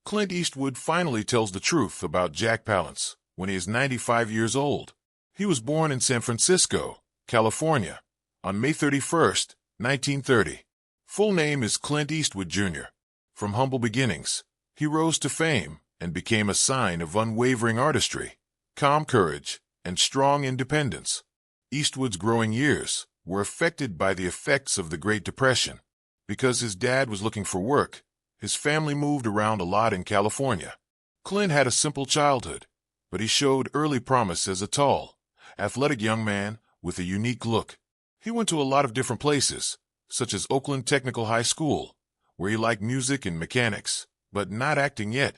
Clint Eastwood finally tells the truth about Jack Palance when he is 95 years old. He was born in San Francisco, California, on May 31, 1930. Full name is Clint Eastwood, Jr. From humble beginnings, he rose to fame and became a sign of unwavering artistry, calm courage, and strong independence. Eastwood's growing years were affected by the effects of the Great Depression. Because his dad was looking for work, his family moved around a lot in California. Clint had a simple childhood, but he showed early promise as a tall, athletic young man with a unique look. He went to a lot of different places, such as Oakland Technical High School, where he liked music and mechanics, but not acting yet.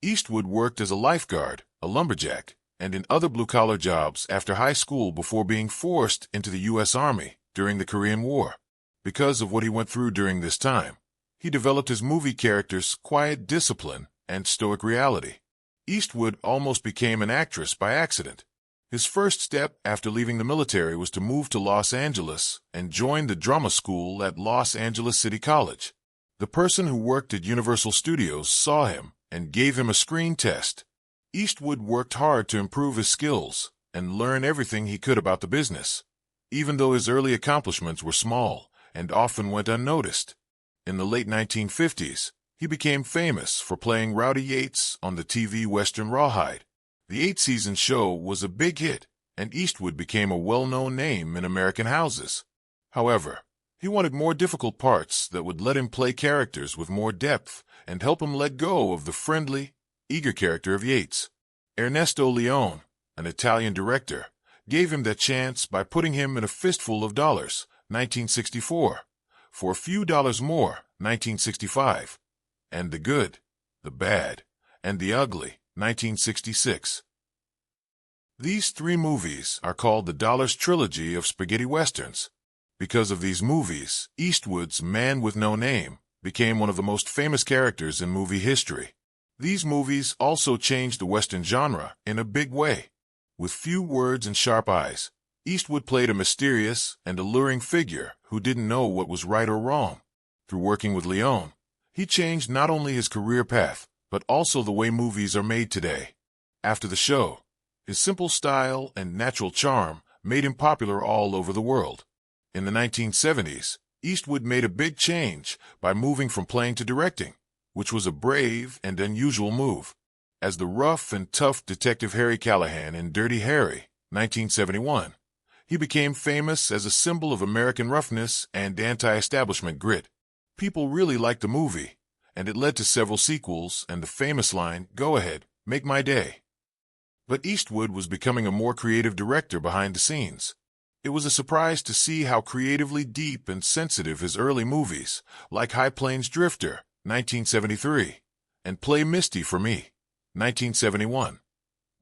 Eastwood worked as a lifeguard, a lumberjack, and in other blue-collar jobs after high school before being forced into the U.S. Army during the Korean War. Because of what he went through during this time, he developed his movie characters' quiet discipline and stoic reality. Eastwood almost became an actress by accident. His first step after leaving the military was to move to Los Angeles and join the drama school at Los Angeles City College. The person who worked at Universal Studios saw him and gave him a screen test. Eastwood worked hard to improve his skills and learn everything he could about the business, even though his early accomplishments were small and often went unnoticed. In the late 1950s, he became famous for playing Rowdy Yates on the TV Western Rawhide. The 8-season show was a big hit, and Eastwood became a well-known name in American houses. However, he wanted more difficult parts that would let him play characters with more depth and help him let go of the friendly, eager character of Yates. Ernesto Leone, an Italian director, gave him that chance by putting him in A Fistful of Dollars, 1964, For a Few Dollars More, 1965, and The Good, the Bad, and the Ugly, 1966. These three movies are called the Dollars Trilogy of spaghetti westerns. Because of these movies, Eastwood's Man with No Name became one of the most famous characters in movie history. These movies also changed the western genre in a big way. With few words and sharp eyes, Eastwood played a mysterious and alluring figure who didn't know what was right or wrong. Through working with Leone, he changed not only his career path, but also the way movies are made today. After the show, his simple style and natural charm made him popular all over the world. In the 1970s, Eastwood made a big change by moving from playing to directing, which was a brave and unusual move. As the rough and tough Detective Harry Callahan in Dirty Harry, 1971, he became famous as a symbol of American roughness and anti-establishment grit. People really liked the movie, and it led to several sequels and the famous line, "Go ahead, make my day." But Eastwood was becoming a more creative director behind the scenes. It was a surprise to see how creatively deep and sensitive his early movies, like High Plains Drifter, 1973, and Play Misty for Me, 1971,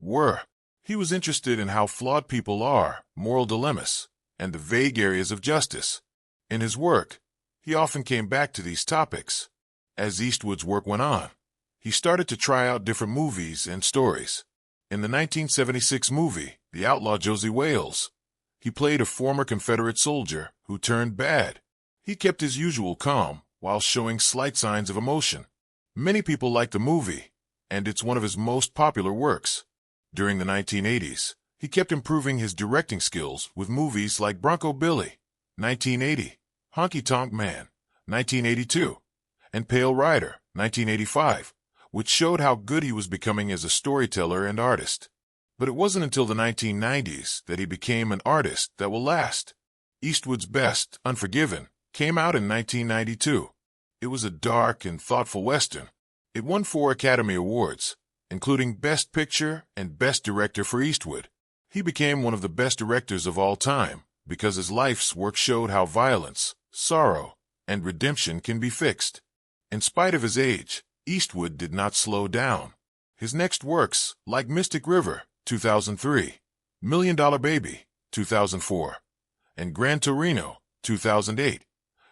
were. He was interested in how flawed people are, moral dilemmas, and the vague areas of justice. In his work, he often came back to these topics. As Eastwood's work went on, he started to try out different movies and stories. In the 1976 movie, The Outlaw Josie Wales, he played a former Confederate soldier who turned bad. He kept his usual calm while showing slight signs of emotion. Many people liked the movie, and it's one of his most popular works. During the 1980s, he kept improving his directing skills with movies like Bronco Billy, 1980, Honky Tonk Man, 1982, and Pale Rider, 1985, which showed how good he was becoming as a storyteller and artist. But it wasn't until the 1990s that he became an artist that will last. Eastwood's best, Unforgiven, came out in 1992. It was a dark and thoughtful Western. It won 4 Academy Awards, including Best Picture and Best Director for Eastwood. He became one of the best directors of all time because his life's work showed how violence, sorrow, and redemption can be fixed. In spite of his age, Eastwood did not slow down. His next works, like Mystic River, 2003, Million Dollar Baby, 2004, and Gran Torino, 2008,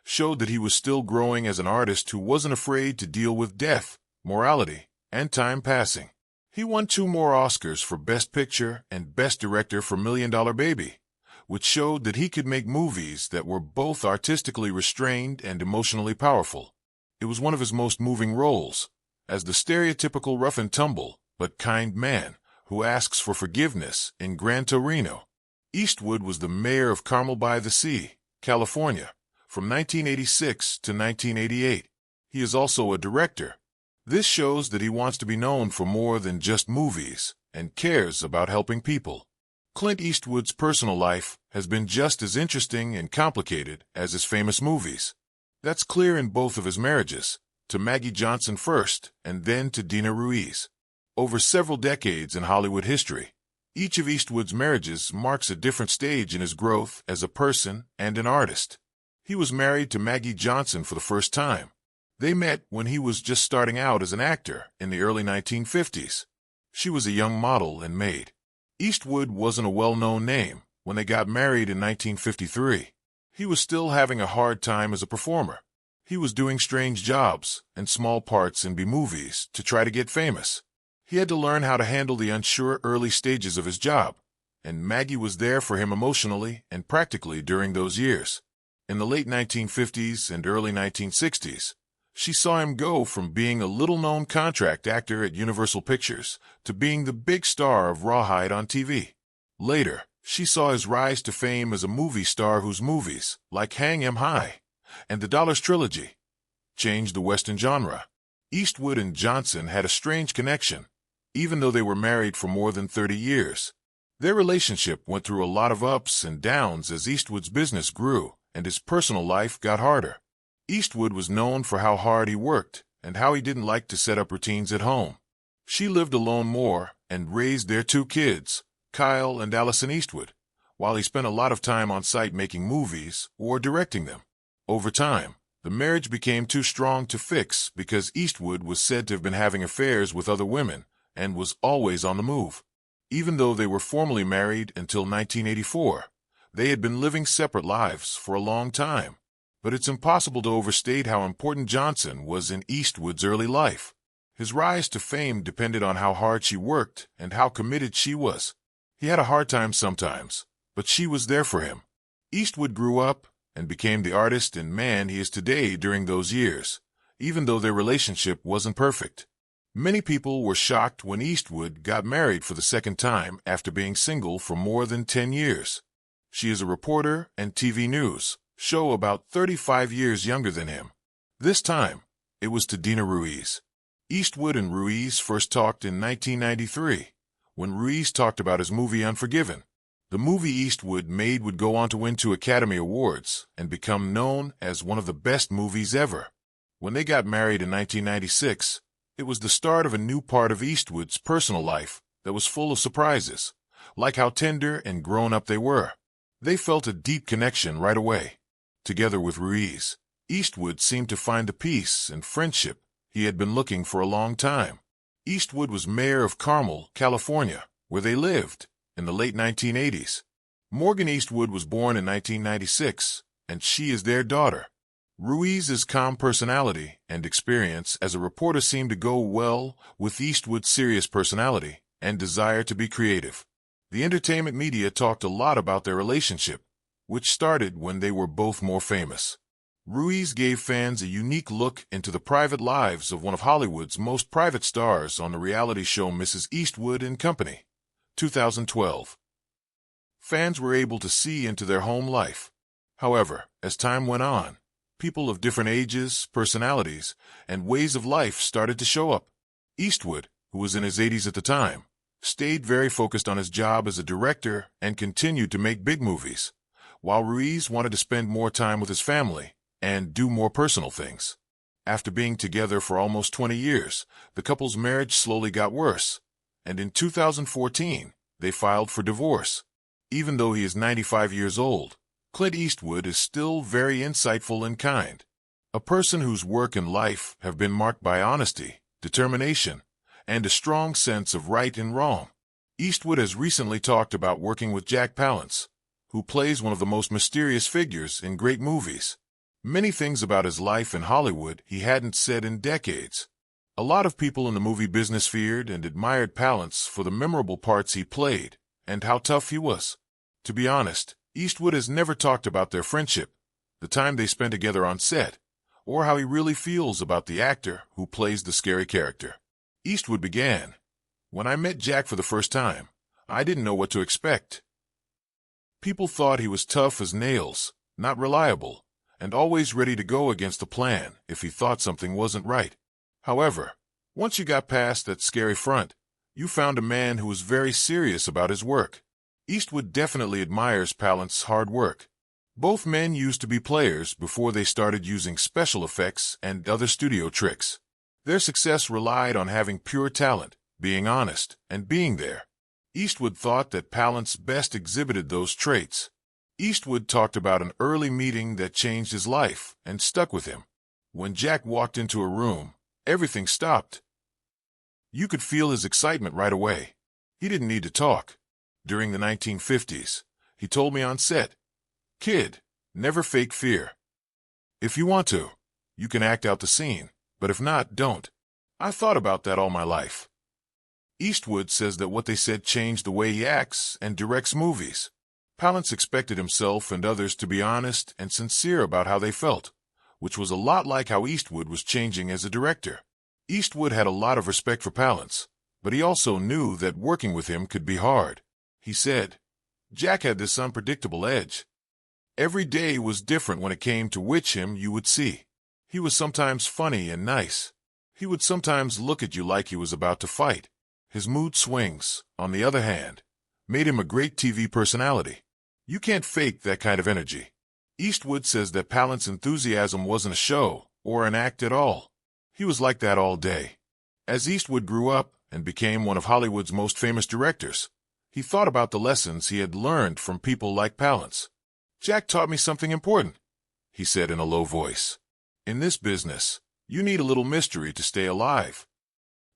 showed that he was still growing as an artist who wasn't afraid to deal with death, morality, and time passing. He won 2 more Oscars for Best Picture and Best Director for Million Dollar Baby, which showed that he could make movies that were both artistically restrained and emotionally powerful. It was one of his most moving roles, as the stereotypical rough-and-tumble but kind man who asks for forgiveness in Gran Torino. Eastwood was the mayor of Carmel by the Sea, California, from 1986 to 1988. He is also a director. This shows that he wants to be known for more than just movies and cares about helping people. Clint Eastwood's personal life has been just as interesting and complicated as his famous movies. That's clear in both of his marriages, to Maggie Johnson first and then to Dina Ruiz. Over several decades in Hollywood history, each of Eastwood's marriages marks a different stage in his growth as a person and an artist. He was married to Maggie Johnson for the first time. They met when he was just starting out as an actor in the early 1950s. She was a young model and maid. Eastwood wasn't a well-known name when they got married in 1953. He was still having a hard time as a performer. He was doing strange jobs and small parts in B-movies to try to get famous. He had to learn how to handle the unsure early stages of his job, and Maggie was there for him emotionally and practically during those years. In the late 1950s and early 1960s, she saw him go from being a little-known contract actor at Universal Pictures to being the big star of Rawhide on TV. Later, she saw his rise to fame as a movie star whose movies, like Hang 'Em High and the Dollars Trilogy, changed the Western genre. Eastwood and Johnson had a strange connection, even though they were married for more than 30 years. Their relationship went through a lot of ups and downs as Eastwood's business grew and his personal life got harder. Eastwood was known for how hard he worked and how he didn't like to set up routines at home. She lived alone more and raised their 2 kids, Kyle and Allison Eastwood, while he spent a lot of time on set making movies or directing them. Over time, the marriage became too strong to fix because Eastwood was said to have been having affairs with other women and was always on the move. Even though they were formally married until 1984, they had been living separate lives for a long time. But it's impossible to overstate how important Johnson was in Eastwood's early life. His rise to fame depended on how hard she worked and how committed she was. He had a hard time sometimes, but she was there for him. Eastwood grew up and became the artist and man he is today during those years, even though their relationship wasn't perfect. Many people were shocked when Eastwood got married for the second time after being single for more than 10 years. She is a reporter and TV news show about 35 years younger than him. This time, it was to Dina Ruiz. Eastwood and Ruiz first talked in 1993, when Ruiz talked about his movie Unforgiven. The movie Eastwood made would go on to win 2 Academy Awards and become known as one of the best movies ever. When they got married in 1996, it was the start of a new part of Eastwood's personal life that was full of surprises, like how tender and grown-up they were. They felt a deep connection right away. Together with Ruiz, Eastwood seemed to find the peace and friendship he had been looking for a long time. Eastwood was mayor of Carmel, California, where they lived in the late 1980s. Morgan Eastwood was born in 1996, and she is their daughter. Ruiz's calm personality and experience as a reporter seemed to go well with Eastwood's serious personality and desire to be creative. The entertainment media talked a lot about their relationship, which started when they were both more famous. Ruiz gave fans a unique look into the private lives of one of Hollywood's most private stars on the reality show Mrs. Eastwood and Company, 2012. Fans were able to see into their home life. However, as time went on, people of different ages, personalities, and ways of life started to show up. Eastwood, who was in his 80s at the time, stayed very focused on his job as a director and continued to make big movies, while Ruiz wanted to spend more time with his family and do more personal things. After being together for almost 20 years, the couple's marriage slowly got worse, and in 2014, they filed for divorce. Even though he is 95 years old, Clint Eastwood is still very insightful and kind. A person whose work and life have been marked by honesty, determination, and a strong sense of right and wrong. Eastwood has recently talked about working with Jack Palance, who plays one of the most mysterious figures in great movies. Many things about his life in Hollywood he hadn't said in decades. A lot of people in the movie business feared and admired Palance for the memorable parts he played and how tough he was. To be honest, Eastwood has never talked about their friendship, the time they spent together on set, or how he really feels about the actor who plays the scary character. Eastwood began, "When I met Jack for the first time, I didn't know what to expect. People thought he was tough as nails, not reliable, and always ready to go against the plan if he thought something wasn't right. However, once you got past that scary front, you found a man who was very serious about his work." Eastwood definitely admires Pallant's hard work. Both men used to be players before they started using special effects and other studio tricks. Their success relied on having pure talent, being honest, and being there. Eastwood thought that Pallant's best exhibited those traits. Eastwood talked about an early meeting that changed his life and stuck with him. When Jack walked into a room, everything stopped. You could feel his excitement right away. He didn't need to talk. During the 1950s, he told me on set, "Kid, never fake fear. If you want to, you can act out the scene, but if not, don't." I thought about that all my life. Eastwood says that what they said changed the way he acts and directs movies. Pallant expected himself and others to be honest and sincere about how they felt, which was a lot like how Eastwood was changing as a director. Eastwood had a lot of respect for Pallant, but he also knew that working with him could be hard. He said, "Jack had this unpredictable edge. Every day was different when it came to which him you would see. He was sometimes funny and nice. He would sometimes look at you like he was about to fight. His mood swings, on the other hand, made him a great TV personality. You can't fake that kind of energy." Eastwood says that Pallant's enthusiasm wasn't a show or an act at all. He was like that all day. As Eastwood grew up and became one of Hollywood's most famous directors, he thought about the lessons he had learned from people like Pallant. "Jack taught me something important," he said in a low voice. "In this business, you need a little mystery to stay alive.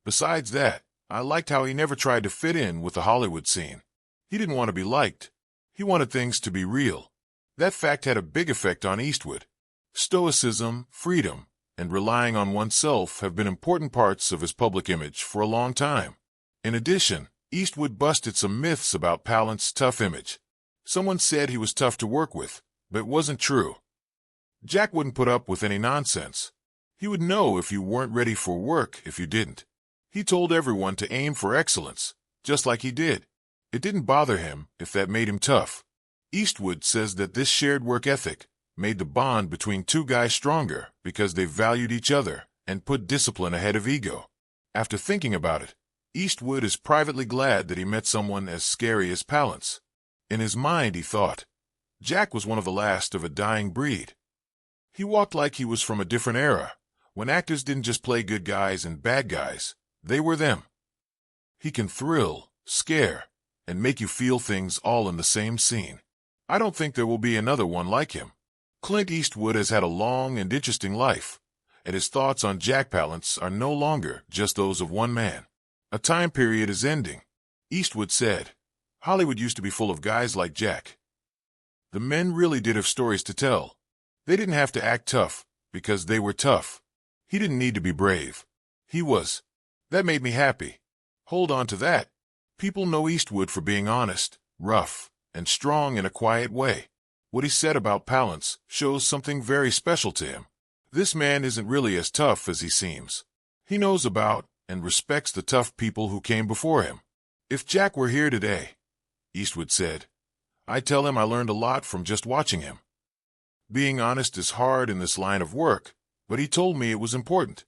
Besides that, I liked how he never tried to fit in with the Hollywood scene. He didn't want to be liked. He wanted things to be real." That fact had a big effect on Eastwood. Stoicism, freedom, and relying on oneself have been important parts of his public image for a long time. In addition, Eastwood busted some myths about Pallant's tough image. Someone said he was tough to work with, but it wasn't true. Jack wouldn't put up with any nonsense. He would know if you weren't ready for work if you didn't. He told everyone to aim for excellence, just like he did. It didn't bother him if that made him tough. Eastwood says that this shared work ethic made the bond between two guys stronger because they valued each other and put discipline ahead of ego. After thinking about it, Eastwood is privately glad that he met someone as scary as Pallant. In his mind, he thought, Jack was one of the last of a dying breed. He walked like he was from a different era, when actors didn't just play good guys and bad guys, they were them. He can thrill, scare, and make you feel things all in the same scene. I don't think there will be another one like him. Clint Eastwood has had a long and interesting life, and his thoughts on Jack Pallant are no longer just those of one man. A time period is ending. Eastwood said, "Hollywood used to be full of guys like Jack. The men really did have stories to tell. They didn't have to act tough because they were tough. He didn't need to be brave. He was. That made me happy. Hold on to that." People know Eastwood for being honest, rough, and strong in a quiet way. What he said about Pallant shows something very special to him. This man isn't really as tough as he seems. He knows about and respects the tough people who came before him. "If Jack were here today," Eastwood said, "I'd tell him I learned a lot from just watching him. Being honest is hard in this line of work, but he told me it was important.